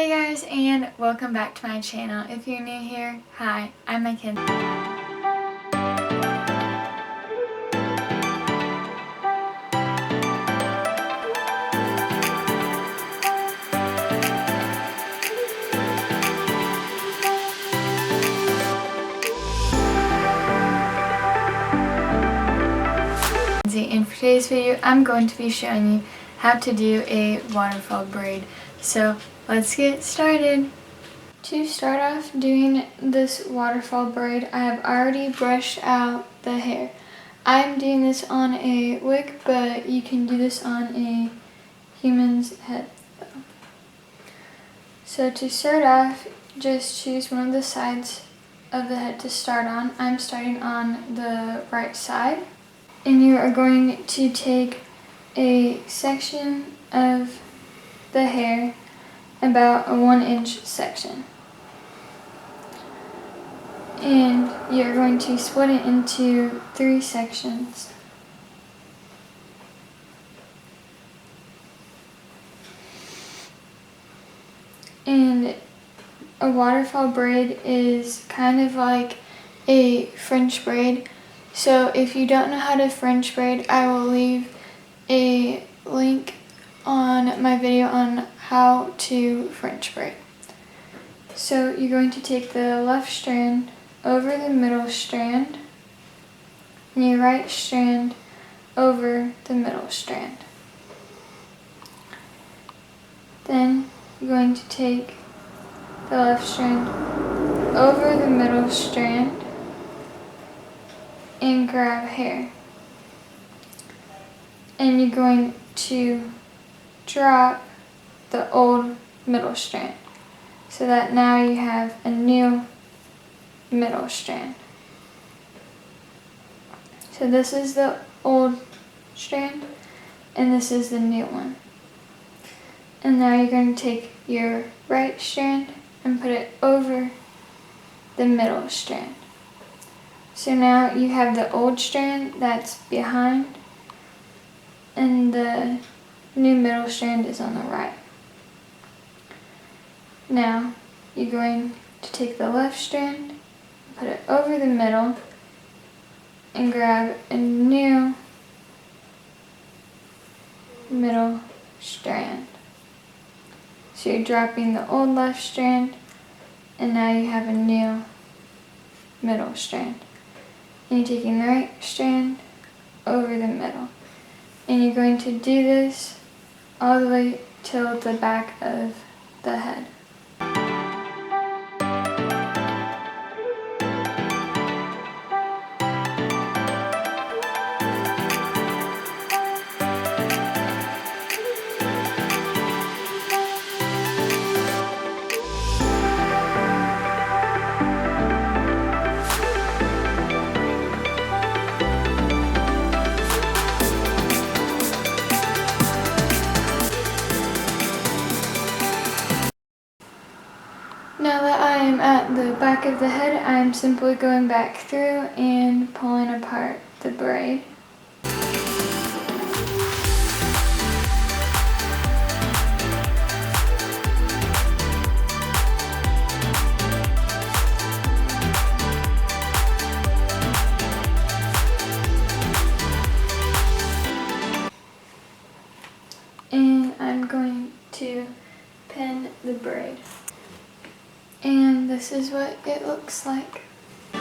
Hey guys, and welcome back to my channel. If you're new here, hi, I'm Mackenzie. And for today's video, I'm going to be showing you how to do a waterfall braid. So let's get started. To start off doing this waterfall braid, I have already brushed out the hair. I'm doing this on a wig, but you can do this on a human's head though. So to start off, just choose one of the sides of the head to start on. I'm starting on the right side. And you are going to take a section of the hair, about a 1-inch section. And you're going to split it into 3 sections. And a waterfall braid is kind of like a French braid. So if you don't know how to French braid, I will leave a link on my video on how to French braid. So you're going to take the left strand over the middle strand and your right strand over the middle strand. Then you're going to take the left strand over the middle strand and grab hair. And you're going to drop the old middle strand so that now you have a new middle strand. So this is the old strand and this is the new one. And now you're going to take your right strand and put it over the middle strand. So now you have the old strand that's behind and the new middle strand is on the right. Now you're going to take the left strand, put it over the middle and grab a new middle strand. So you're dropping the old left strand and now you have a new middle strand. And you're taking the right strand over the middle. And you're going to do this all the way till the back of the head. Now that I am at the back of the head, I am simply going back through and pulling apart the braid. And I'm going to pin the braid. And this is what it looks like. I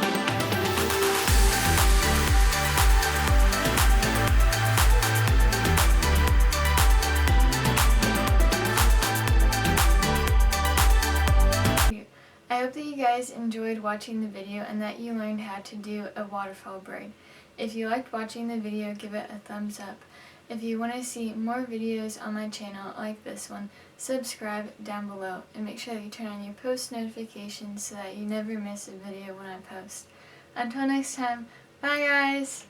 hope that you guys enjoyed watching the video and that you learned how to do a waterfall braid. If you liked watching the video, give it a thumbs up. If you want to see more videos on my channel like this one, subscribe down below and make sure that you turn on your post notifications so that you never miss a video when I post. Until next time, bye guys!